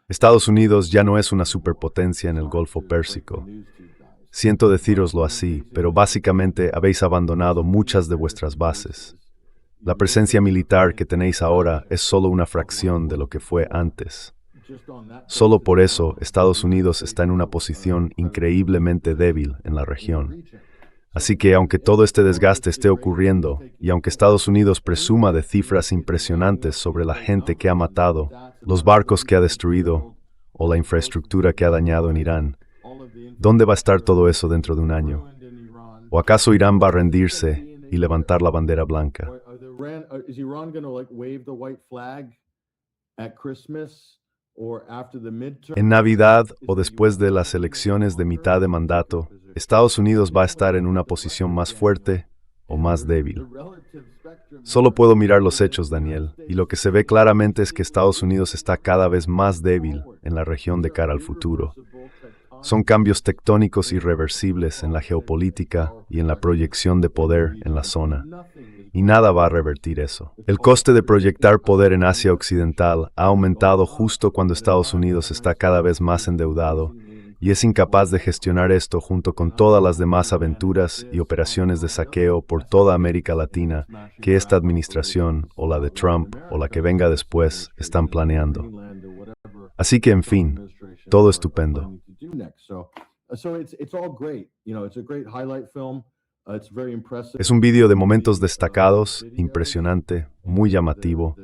Estados Unidos ya no es una superpotencia en el Golfo Pérsico. Siento decíroslo así, pero básicamente habéis abandonado muchas de vuestras bases. La presencia militar que tenéis ahora es solo una fracción de lo que fue antes. Solo por eso, Estados Unidos está en una posición increíblemente débil en la región. Así que, aunque todo este desgaste esté ocurriendo, y aunque Estados Unidos presuma de cifras impresionantes sobre la gente que ha matado, los barcos que ha destruido, o la infraestructura que ha dañado en Irán, ¿dónde va a estar todo eso dentro de un año? ¿O acaso Irán va a rendirse y levantar la bandera blanca? En Navidad o después de las elecciones de mitad de mandato, Estados Unidos va a estar en una posición más fuerte o más débil. Solo puedo mirar los hechos, Daniel, y lo que se ve claramente es que Estados Unidos está cada vez más débil en la región de cara al futuro. Son cambios tectónicos irreversibles en la geopolítica y en la proyección de poder en la zona. Y nada va a revertir eso. El coste de proyectar poder en Asia Occidental ha aumentado justo cuando Estados Unidos está cada vez más endeudado y es incapaz de gestionar esto junto con todas las demás aventuras y operaciones de saqueo por toda América Latina que esta administración, o la de Trump, o la que venga después, están planeando. Así que, en fin, todo estupendo. Es un vídeo de momentos destacados, impresionante, muy llamativo.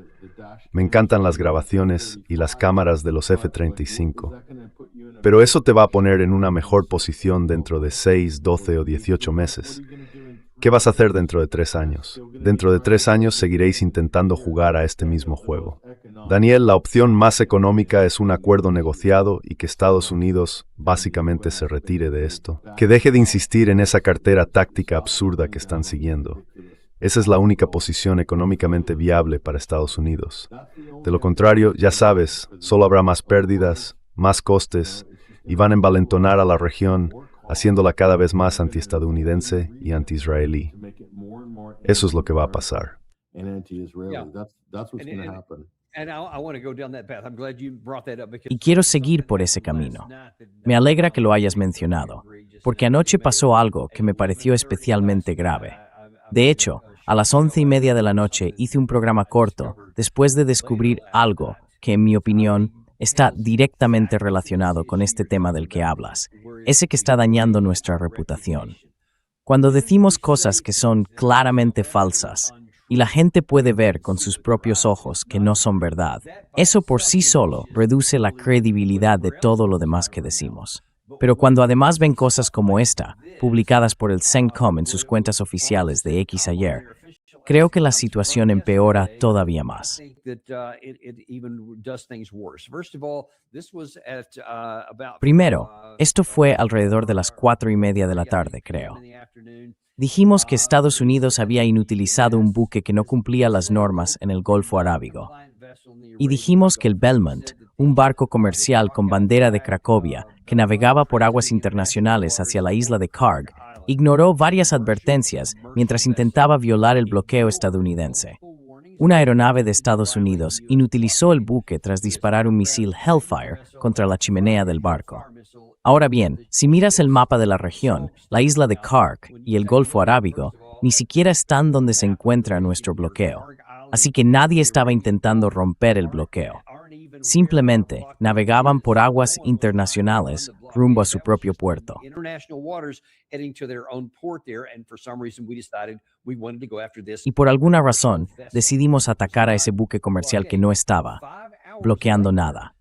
Me encantan las grabaciones y las cámaras de los F-35. Pero eso te va a poner en una mejor posición dentro de 6, 12 o 18 meses. ¿Qué vas a hacer dentro de 3 años? Dentro de 3 años seguiréis intentando jugar a este mismo juego. Daniel, la opción más económica es un acuerdo negociado y que Estados Unidos básicamente se retire de esto. Que deje de insistir en esa cartera táctica absurda que están siguiendo. Esa es la única posición económicamente viable para Estados Unidos. De lo contrario, ya sabes, solo habrá más pérdidas, más costes, y van a envalentonar a la región, haciéndola cada vez más antiestadounidense y anti-israelí. Eso es lo que va a pasar. Y quiero seguir por ese camino. Me alegra que lo hayas mencionado, porque anoche pasó algo que me pareció especialmente grave. De hecho, a las 11:30 de la noche hice un programa corto después de descubrir algo que, en mi opinión, está directamente relacionado con este tema del que hablas, ese que está dañando nuestra reputación. Cuando decimos cosas que son claramente falsas y la gente puede ver con sus propios ojos que no son verdad, eso por sí solo reduce la credibilidad de todo lo demás que decimos. Pero cuando además ven cosas como esta, publicadas por el CENTCOM en sus cuentas oficiales de X ayer, creo que la situación empeora todavía más. Primero, esto fue alrededor de las 4:30 de la tarde, creo. Dijimos que Estados Unidos había inutilizado un buque que no cumplía las normas en el Golfo Arábigo. Y dijimos que el Belmont, un barco comercial con bandera de Cracovia que navegaba por aguas internacionales hacia la isla de Karg, ignoró varias advertencias mientras intentaba violar el bloqueo estadounidense. Una aeronave de Estados Unidos inutilizó el buque tras disparar un misil Hellfire contra la chimenea del barco. Ahora bien, si miras el mapa de la región, la isla de Karg y el Golfo Arábigo ni siquiera están donde se encuentra nuestro bloqueo. Así que nadie estaba intentando romper el bloqueo. Simplemente navegaban por aguas internacionales rumbo a su propio puerto. Y por alguna razón, decidimos atacar a ese buque comercial que no estaba bloqueando nada.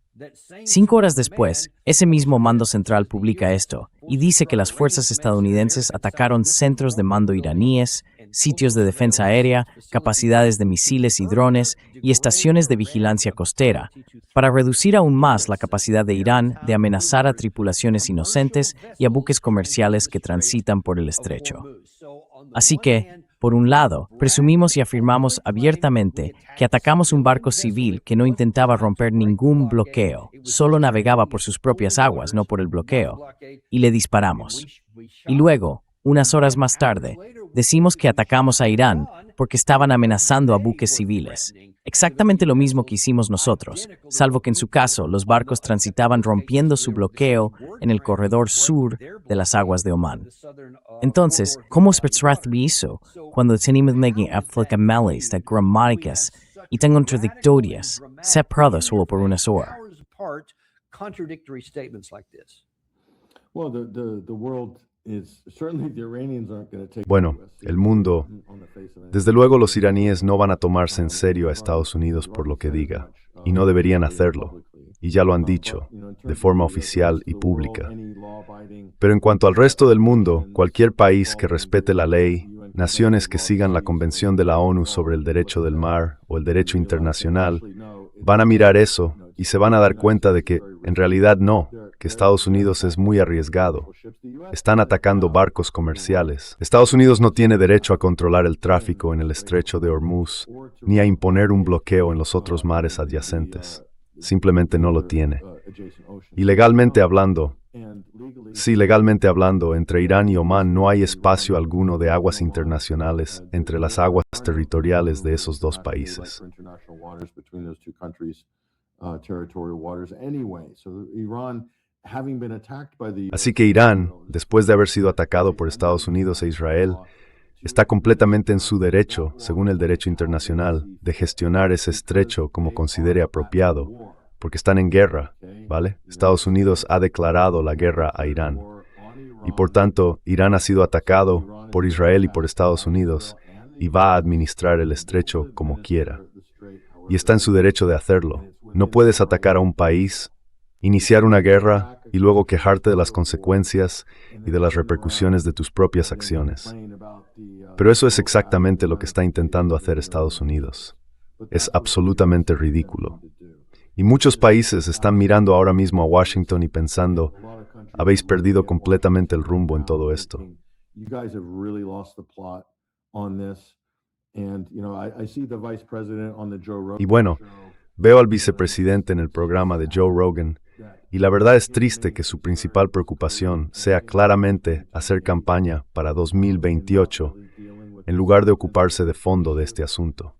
5 horas después, ese mismo mando central publica esto y dice que las fuerzas estadounidenses atacaron centros de mando iraníes, sitios de defensa aérea, capacidades de misiles y drones y estaciones de vigilancia costera, para reducir aún más la capacidad de Irán de amenazar a tripulaciones inocentes y a buques comerciales que transitan por el estrecho. Así que, por un lado, presumimos y afirmamos abiertamente que atacamos un barco civil que no intentaba romper ningún bloqueo, solo navegaba por sus propias aguas, no por el bloqueo, y le disparamos. Y luego, unas horas más tarde, decimos que atacamos a Irán porque estaban amenazando a buques civiles. Exactamente lo mismo que hicimos nosotros, salvo que en su caso los barcos transitaban rompiendo su bloqueo en el corredor sur de las aguas de Omán. Entonces, ¿cómo Spetsrath hizo cuando tenemos aplicaciones de gramáticas y tan contradictorias, separadas solo por una sola? Bueno, el mundo, desde luego los iraníes no van a tomarse en serio a Estados Unidos por lo que diga, y no deberían hacerlo, y ya lo han dicho, de forma oficial y pública. Pero en cuanto al resto del mundo, cualquier país que respete la ley, naciones que sigan la Convención de la ONU sobre el derecho del mar o el derecho internacional, van a mirar eso y se van a dar cuenta de que, en realidad no, que Estados Unidos es muy arriesgado. Están atacando barcos comerciales. Estados Unidos no tiene derecho a controlar el tráfico en el estrecho de Hormuz, ni a imponer un bloqueo en los otros mares adyacentes. Simplemente no lo tiene. Y legalmente hablando, entre Irán y Omán no hay espacio alguno de aguas internacionales entre las aguas territoriales de esos dos países. Así que Irán, después de haber sido atacado por Estados Unidos e Israel, está completamente en su derecho, según el derecho internacional, de gestionar ese estrecho como considere apropiado, porque están en guerra, ¿vale? Estados Unidos ha declarado la guerra a Irán. Y por tanto, Irán ha sido atacado por Israel y por Estados Unidos, y va a administrar el estrecho como quiera. Y está en su derecho de hacerlo. No puedes atacar a un país, iniciar una guerra y luego quejarte de las consecuencias y de las repercusiones de tus propias acciones. Pero eso es exactamente lo que está intentando hacer Estados Unidos. Es absolutamente ridículo. Y muchos países están mirando ahora mismo a Washington y pensando, habéis perdido completamente el rumbo en todo esto. Y bueno, veo al vicepresidente en el programa de Joe Rogan, y la verdad es triste que su principal preocupación sea claramente hacer campaña para 2028, en lugar de ocuparse de fondo de este asunto.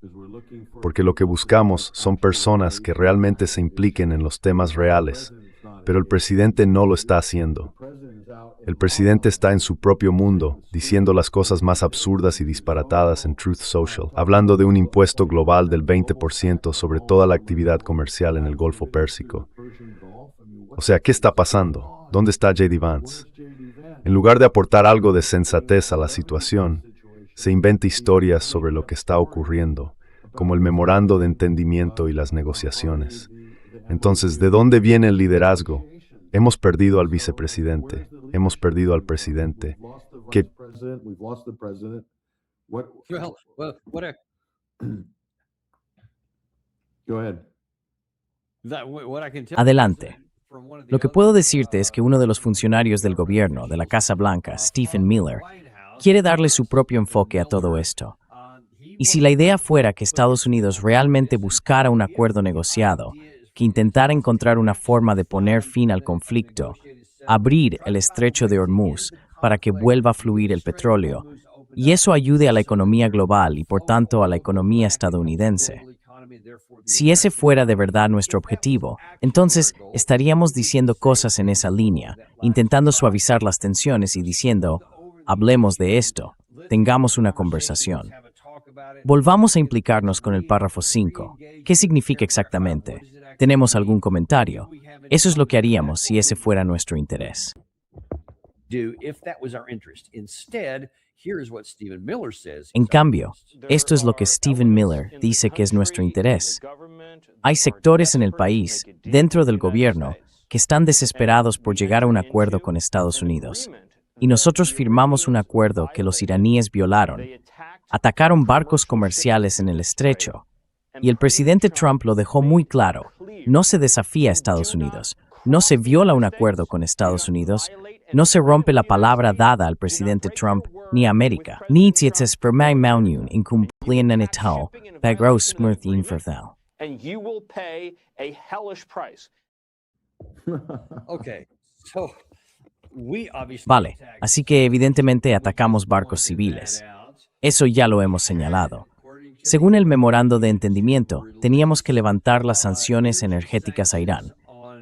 Porque lo que buscamos son personas que realmente se impliquen en los temas reales, pero el presidente no lo está haciendo. El presidente está en su propio mundo, diciendo las cosas más absurdas y disparatadas en Truth Social, hablando de un impuesto global del 20% sobre toda la actividad comercial en el Golfo Pérsico. O sea, ¿qué está pasando? ¿Dónde está J.D. Vance? En lugar de aportar algo de sensatez a la situación, se inventa historias sobre lo que está ocurriendo, como el memorando de entendimiento y las negociaciones. Entonces, ¿de dónde viene el liderazgo? Hemos perdido al vicepresidente, hemos perdido al presidente. ¿Qué? Adelante. Lo que puedo decirte es que uno de los funcionarios del gobierno de la Casa Blanca, Stephen Miller, quiere darle su propio enfoque a todo esto. Y si la idea fuera que Estados Unidos realmente buscara un acuerdo negociado, que intentara encontrar una forma de poner fin al conflicto, abrir el estrecho de Hormuz para que vuelva a fluir el petróleo, y eso ayude a la economía global y por tanto a la economía estadounidense. Si ese fuera de verdad nuestro objetivo, entonces estaríamos diciendo cosas en esa línea, intentando suavizar las tensiones y diciendo, hablemos de esto, tengamos una conversación. Volvamos a implicarnos con el párrafo 5. ¿Qué significa exactamente? ¿Tenemos algún comentario? Eso es lo que haríamos si ese fuera nuestro interés. En cambio, esto es lo que Stephen Miller dice que es nuestro interés. Hay sectores en el país, dentro del gobierno, que están desesperados por llegar a un acuerdo con Estados Unidos. Y nosotros firmamos un acuerdo que los iraníes violaron. Atacaron barcos comerciales en el estrecho. Y el presidente Trump lo dejó muy claro. No se desafía a Estados Unidos. No se viola un acuerdo con Estados Unidos. No se rompe la palabra dada al presidente Trump ni a América. Ni tietes per mai mauniun incumplien en etal, pagros smurth infernal. And you will pay a hellish price. Vale, así que evidentemente atacamos barcos civiles. Eso ya lo hemos señalado. Según el memorando de entendimiento, teníamos que levantar las sanciones energéticas a Irán.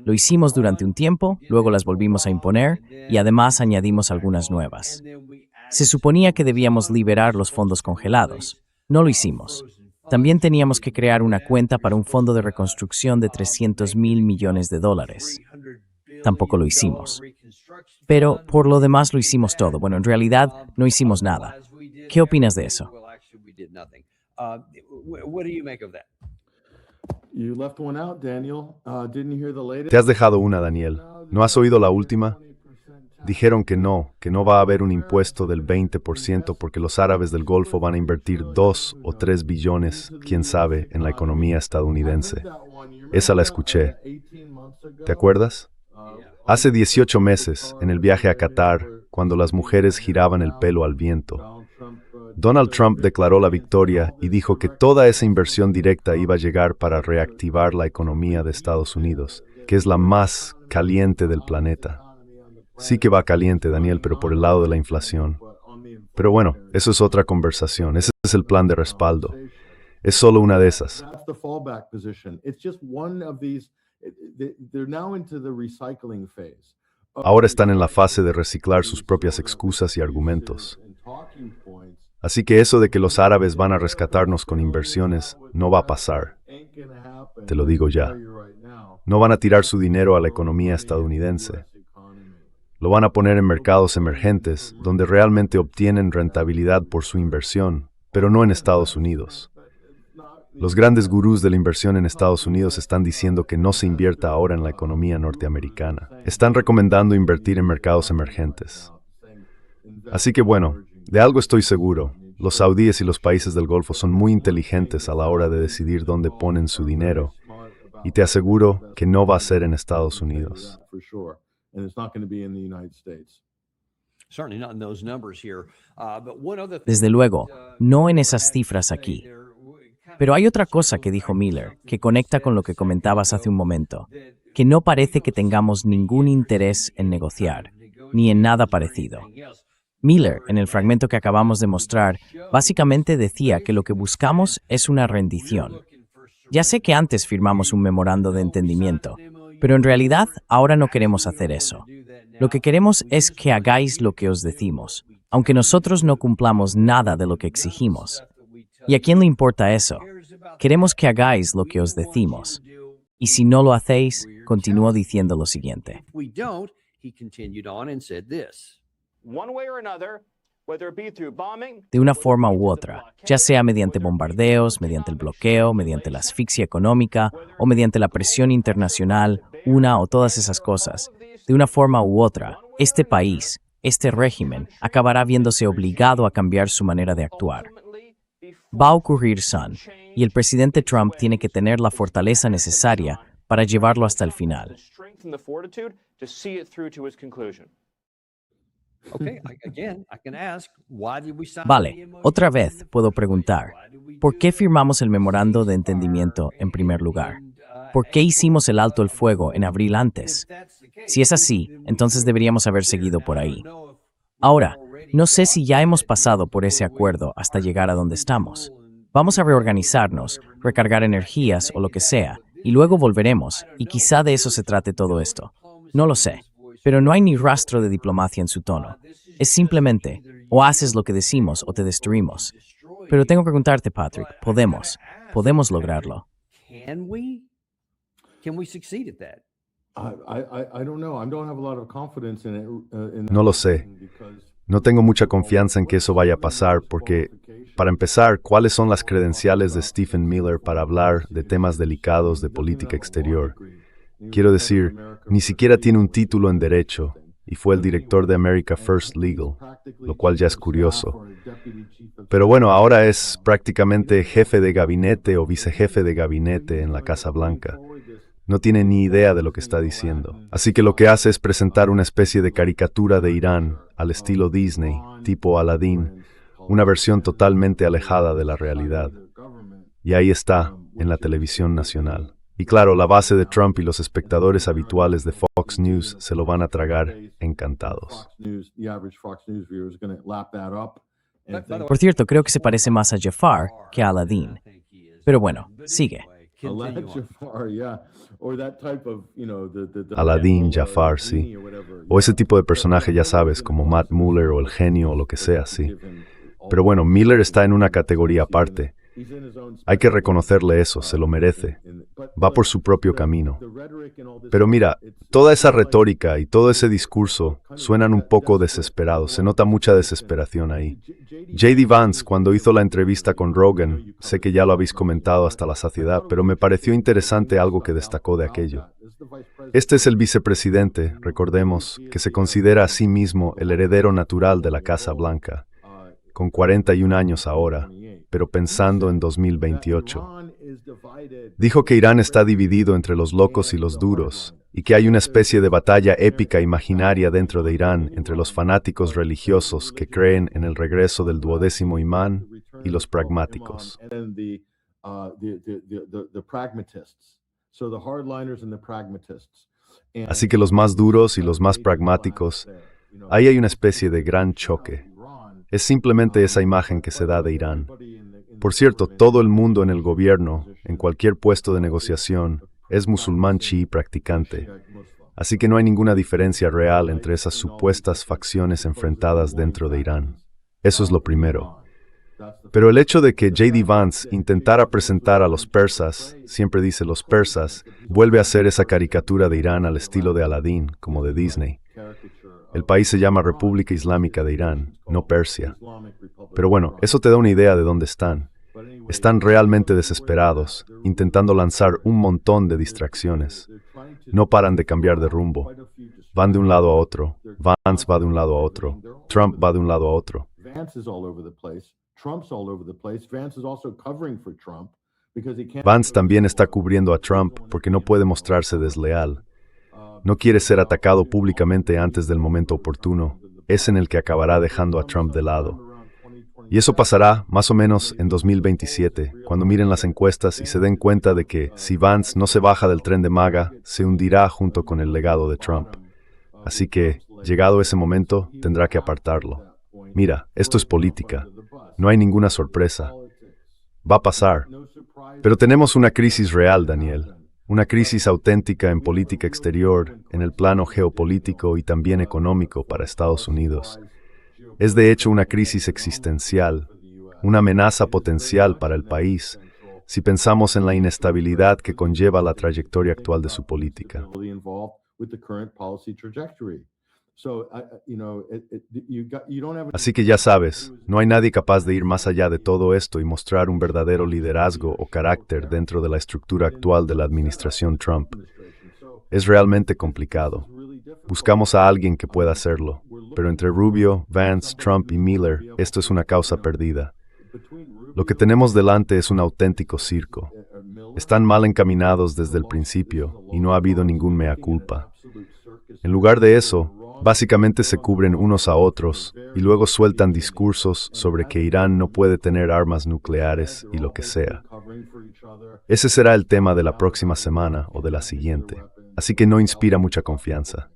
Lo hicimos durante un tiempo, luego las volvimos a imponer y además añadimos algunas nuevas. Se suponía que debíamos liberar los fondos congelados. No lo hicimos. También teníamos que crear una cuenta para un fondo de reconstrucción de $300 mil millones. Tampoco lo hicimos. Pero por lo demás lo hicimos todo. Bueno, en realidad no hicimos nada. ¿Qué opinas de eso? Te has dejado una, Daniel. ¿No has oído la última? Dijeron que no va a haber un impuesto del 20% porque los árabes del Golfo van a invertir 2 o 3 billones, quién sabe, en la economía estadounidense. Esa la escuché. ¿Te acuerdas? Hace 18 meses, en el viaje a Qatar, cuando las mujeres giraban el pelo al viento, Donald Trump declaró la victoria y dijo que toda esa inversión directa iba a llegar para reactivar la economía de Estados Unidos, que es la más caliente del planeta. Sí que va caliente, Daniel, pero por el lado de la inflación. Pero bueno, eso es otra conversación. Ese es el plan de respaldo. Es solo una de esas. Ahora están en la fase de reciclar sus propias excusas y argumentos. Así que eso de que los árabes van a rescatarnos con inversiones no va a pasar. Te lo digo ya. No van a tirar su dinero a la economía estadounidense. Lo van a poner en mercados emergentes, donde realmente obtienen rentabilidad por su inversión, pero no en Estados Unidos. Los grandes gurús de la inversión en Estados Unidos están diciendo que no se invierta ahora en la economía norteamericana. Están recomendando invertir en mercados emergentes. Así que bueno, de algo estoy seguro. Los saudíes y los países del Golfo son muy inteligentes a la hora de decidir dónde ponen su dinero. Y te aseguro que no va a ser en Estados Unidos. Desde luego, no en esas cifras aquí. Pero hay otra cosa que dijo Miller, que conecta con lo que comentabas hace un momento, que no parece que tengamos ningún interés en negociar, ni en nada parecido. Miller, en el fragmento que acabamos de mostrar, básicamente decía que lo que buscamos es una rendición. Ya sé que antes firmamos un memorando de entendimiento, pero en realidad ahora no queremos hacer eso. Lo que queremos es que hagáis lo que os decimos, aunque nosotros no cumplamos nada de lo que exigimos. ¿Y a quién le importa eso? Queremos que hagáis lo que os decimos. Y si no lo hacéis, continuó diciendo lo siguiente. De una forma u otra, ya sea mediante bombardeos, mediante el bloqueo, mediante la asfixia económica o mediante la presión internacional, una o todas esas cosas, de una forma u otra, este país, este régimen, acabará viéndose obligado a cambiar su manera de actuar. Va a ocurrir, Son, y el presidente Trump tiene que tener la fortaleza necesaria para llevarlo hasta el final. Vale, otra vez puedo preguntar, ¿por qué firmamos el memorando de entendimiento en primer lugar? ¿Por qué hicimos el alto el fuego en abril antes? Si es así, entonces deberíamos haber seguido por ahí. Ahora, no sé si ya hemos pasado por ese acuerdo hasta llegar a donde estamos. Vamos a reorganizarnos, recargar energías o lo que sea, y luego volveremos, y quizá de eso se trate todo esto. No lo sé, pero no hay ni rastro de diplomacia en su tono. Es simplemente, o haces lo que decimos o te destruimos. Pero tengo que preguntarte, Patrick, podemos lograrlo. No lo sé. No tengo mucha confianza en que eso vaya a pasar porque, para empezar, ¿cuáles son las credenciales de Stephen Miller para hablar de temas delicados de política exterior? Quiero decir, ni siquiera tiene un título en Derecho y fue el director de America First Legal, lo cual ya es curioso. Pero bueno, ahora es prácticamente jefe de gabinete o vicejefe de gabinete en la Casa Blanca. No tiene ni idea de lo que está diciendo. Así que lo que hace es presentar una especie de caricatura de Irán al estilo Disney, tipo Aladdin, una versión totalmente alejada de la realidad. Y ahí está, en la televisión nacional. Y claro, la base de Trump y los espectadores habituales de Fox News se lo van a tragar encantados. Por cierto, creo que se parece más a Jafar que a Aladdin. Pero bueno, sigue. Aladdin, Jafar, sí. O ese tipo de personaje, ya sabes, como Matt Mueller o el genio o lo que sea, sí. Pero bueno, Miller está en una categoría aparte. Hay que reconocerle eso, se lo merece. Va por su propio camino. Pero mira, toda esa retórica y todo ese discurso suenan un poco desesperados, se nota mucha desesperación ahí. J.D. Vance, cuando hizo la entrevista con Rogan, sé que ya lo habéis comentado hasta la saciedad, pero me pareció interesante algo que destacó de aquello. Este es el vicepresidente, recordemos, que se considera a sí mismo el heredero natural de la Casa Blanca, con 41 años ahora, pero pensando en 2028. Dijo que Irán está dividido entre los locos y los duros, y que hay una especie de batalla épica imaginaria dentro de Irán entre los fanáticos religiosos que creen en el regreso del 12º imán y los pragmáticos. Así que los más duros y los más pragmáticos, ahí hay una especie de gran choque. Es simplemente esa imagen que se da de Irán. Por cierto, todo el mundo en el gobierno, en cualquier puesto de negociación, es musulmán chií practicante. Así que no hay ninguna diferencia real entre esas supuestas facciones enfrentadas dentro de Irán. Eso es lo primero. Pero el hecho de que J.D. Vance intentara presentar a los persas, siempre dice los persas, vuelve a hacer esa caricatura de Irán al estilo de Aladdin, como de Disney. El país se llama República Islámica de Irán, no Persia. Pero bueno, eso te da una idea de dónde están. Están realmente desesperados, intentando lanzar un montón de distracciones. No paran de cambiar de rumbo. Van de un lado a otro. Vance va de un lado a otro. Trump va de un lado a otro. Vance también está cubriendo a Trump porque no puede mostrarse desleal. No quiere ser atacado públicamente antes del momento oportuno. Es en el que acabará dejando a Trump de lado. Y eso pasará, más o menos, en 2027, cuando miren las encuestas y se den cuenta de que, si Vance no se baja del tren de MAGA, se hundirá junto con el legado de Trump. Así que, llegado ese momento, tendrá que apartarlo. Mira, esto es política. No hay ninguna sorpresa. Va a pasar. Pero tenemos una crisis real, Daniel. Una crisis auténtica en política exterior, en el plano geopolítico y también económico para Estados Unidos. Es de hecho una crisis existencial, una amenaza potencial para el país, si pensamos en la inestabilidad que conlleva la trayectoria actual de su política. Así que ya sabes, no hay nadie capaz de ir más allá de todo esto y mostrar un verdadero liderazgo o carácter dentro de la estructura actual de la administración Trump. Es realmente complicado. Buscamos a alguien que pueda hacerlo, pero entre Rubio, Vance, Trump y Miller, esto es una causa perdida. Lo que tenemos delante es un auténtico circo. Están mal encaminados desde el principio y no ha habido ningún mea culpa. En lugar de eso, básicamente se cubren unos a otros y luego sueltan discursos sobre que Irán no puede tener armas nucleares y lo que sea. Ese será el tema de la próxima semana o de la siguiente, así que no inspira mucha confianza.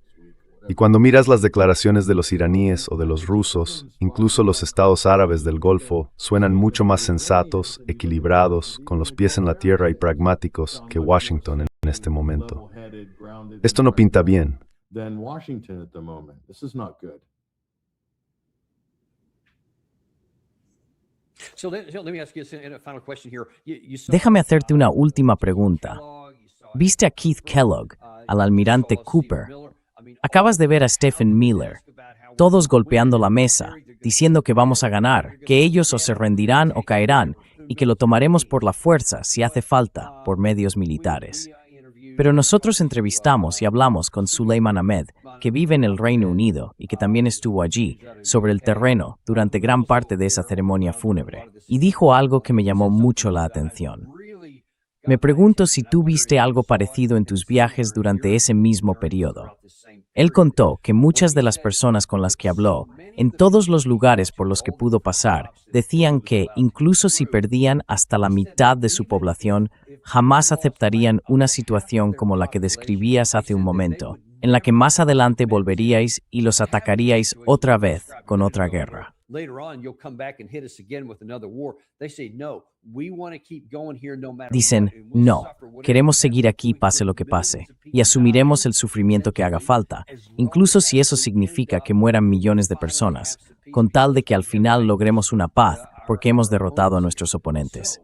Y cuando miras las declaraciones de los iraníes o de los rusos, incluso los estados árabes del Golfo, suenan mucho más sensatos, equilibrados, con los pies en la tierra y pragmáticos que Washington en este momento. Esto no pinta bien. Déjame hacerte una última pregunta. ¿Viste a Keith Kellogg, al almirante Cooper? Acabas de ver a Stephen Miller, todos golpeando la mesa, diciendo que vamos a ganar, que ellos o se rendirán o caerán, y que lo tomaremos por la fuerza, si hace falta, por medios militares. Pero nosotros entrevistamos y hablamos con Suleiman Ahmed, que vive en el Reino Unido y que también estuvo allí, sobre el terreno, durante gran parte de esa ceremonia fúnebre, y dijo algo que me llamó mucho la atención. Me pregunto si tú viste algo parecido en tus viajes durante ese mismo periodo. Él contó que muchas de las personas con las que habló, en todos los lugares por los que pudo pasar, decían que, incluso si perdían hasta la mitad de su población, jamás aceptarían una situación como la que describías hace un momento, en la que más adelante volveríais y los atacaríais otra vez con otra guerra. Dicen, no, queremos seguir aquí pase lo que pase, y asumiremos el sufrimiento que haga falta, incluso si eso significa que mueran millones de personas, con tal de que al final logremos una paz, porque hemos derrotado a nuestros oponentes.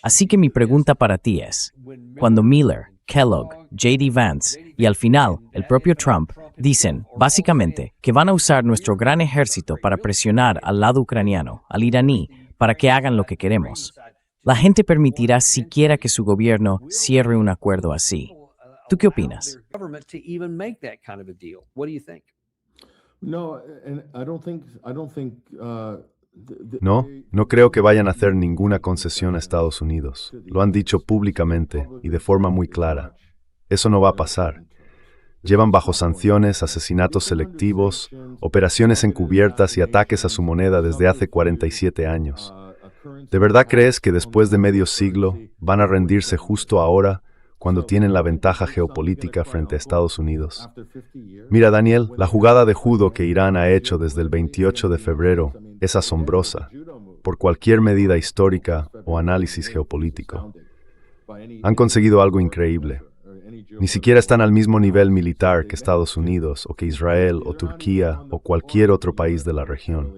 Así que mi pregunta para ti es, cuando Miller, Kellogg, J.D. Vance y al final el propio Trump dicen, básicamente, que van a usar nuestro gran ejército para presionar al lado ucraniano, al iraní, para que hagan lo que queremos, ¿la gente permitirá siquiera que su gobierno cierre un acuerdo así? ¿Tú qué opinas? No, no creo que vayan a hacer ninguna concesión a Estados Unidos. Lo han dicho públicamente y de forma muy clara. Eso no va a pasar. Llevan bajo sanciones, asesinatos selectivos, operaciones encubiertas y ataques a su moneda desde hace 47 años. ¿De verdad crees que después de medio siglo van a rendirse justo ahora, cuando tienen la ventaja geopolítica frente a Estados Unidos? Mira, Daniel, la jugada de judo que Irán ha hecho desde el 28 de febrero es asombrosa, por cualquier medida histórica o análisis geopolítico. Han conseguido algo increíble. Ni siquiera están al mismo nivel militar que Estados Unidos, o que Israel, o Turquía, o cualquier otro país de la región.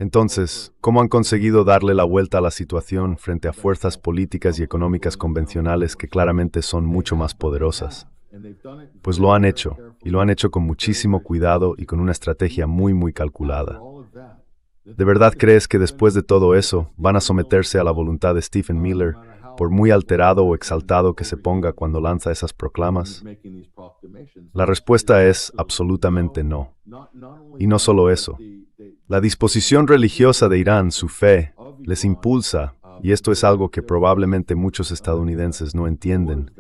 Entonces, ¿cómo han conseguido darle la vuelta a la situación frente a fuerzas políticas y económicas convencionales que claramente son mucho más poderosas? Pues lo han hecho, y lo han hecho con muchísimo cuidado y con una estrategia muy calculada. ¿De verdad crees que después de todo eso van a someterse a la voluntad de Stephen Miller, por muy alterado o exaltado que se ponga cuando lanza esas proclamas? La respuesta es absolutamente no. Y no solo eso. La disposición religiosa de Irán, su fe, les impulsa, y esto es algo que probablemente muchos estadounidenses no entienden,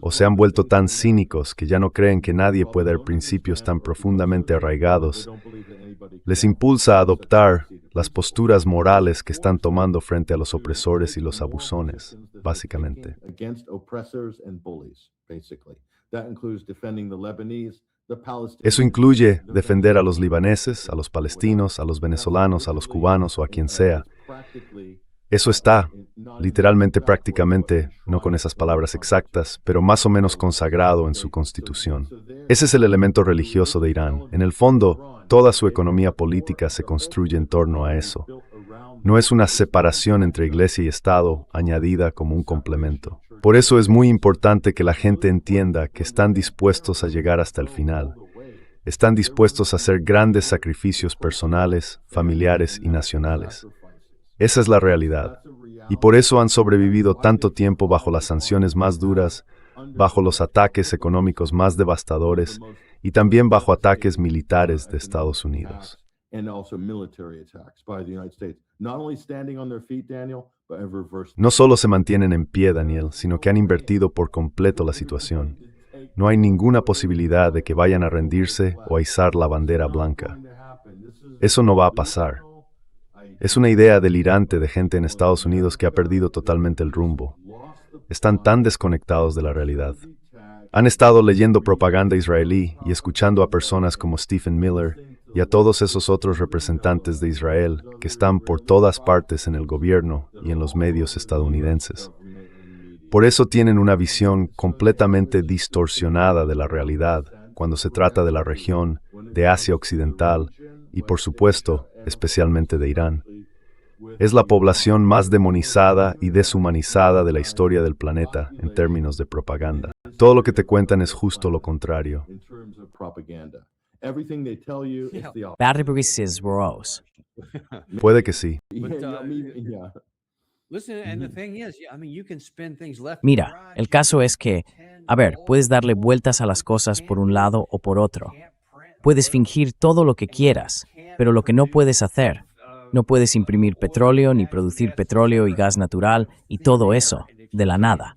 o se han vuelto tan cínicos que ya no creen que nadie pueda dar principios tan profundamente arraigados, les impulsa a adoptar las posturas morales que están tomando frente a los opresores y los abusones, básicamente. Eso incluye defender a los libaneses, a los palestinos, a los venezolanos, a los cubanos o a quien sea. Eso está, literalmente, prácticamente, no con esas palabras exactas, pero más o menos consagrado en su constitución. Ese es el elemento religioso de Irán. En el fondo, toda su economía política se construye en torno a eso. No es una separación entre iglesia y Estado añadida como un complemento. Por eso es muy importante que la gente entienda que están dispuestos a llegar hasta el final. Están dispuestos a hacer grandes sacrificios personales, familiares y nacionales. Esa es la realidad. Y por eso han sobrevivido tanto tiempo bajo las sanciones más duras, bajo los ataques económicos más devastadores y también bajo ataques militares de Estados Unidos. No solo se mantienen en pie, Daniel, sino que han invertido por completo la situación. No hay ninguna posibilidad de que vayan a rendirse o a izar la bandera blanca. Eso no va a pasar. Es una idea delirante de gente en Estados Unidos que ha perdido totalmente el rumbo. Están tan desconectados de la realidad. Han estado leyendo propaganda israelí y escuchando a personas como Stephen Miller y a todos esos otros representantes de Israel que están por todas partes en el gobierno y en los medios estadounidenses. Por eso tienen una visión completamente distorsionada de la realidad cuando se trata de la región, de Asia Occidental y, por supuesto, especialmente de Irán. Es la población más demonizada y deshumanizada de la historia del planeta en términos de propaganda. Todo lo que te cuentan es justo lo contrario. Puede que sí. Mira, el caso es que, puedes darle vueltas a las cosas por un lado o por otro. Puedes fingir todo lo que quieras, pero lo que no puedes hacer, no puedes imprimir petróleo ni producir petróleo y gas natural y todo eso, de la nada.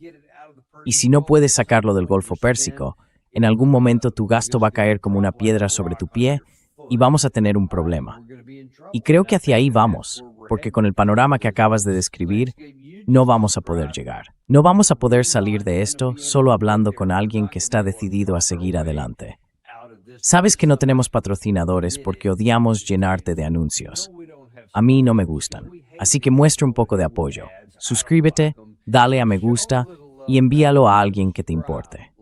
Y si no puedes sacarlo del Golfo Pérsico, en algún momento tu gasto va a caer como una piedra sobre tu pie y vamos a tener un problema. Y creo que hacia ahí vamos, porque con el panorama que acabas de describir, no vamos a poder llegar. No vamos a poder salir de esto solo hablando con alguien que está decidido a seguir adelante. Sabes que no tenemos patrocinadores porque odiamos llenarte de anuncios. A mí no me gustan, así que muestra un poco de apoyo. Suscríbete, dale a me gusta y envíalo a alguien que te importe.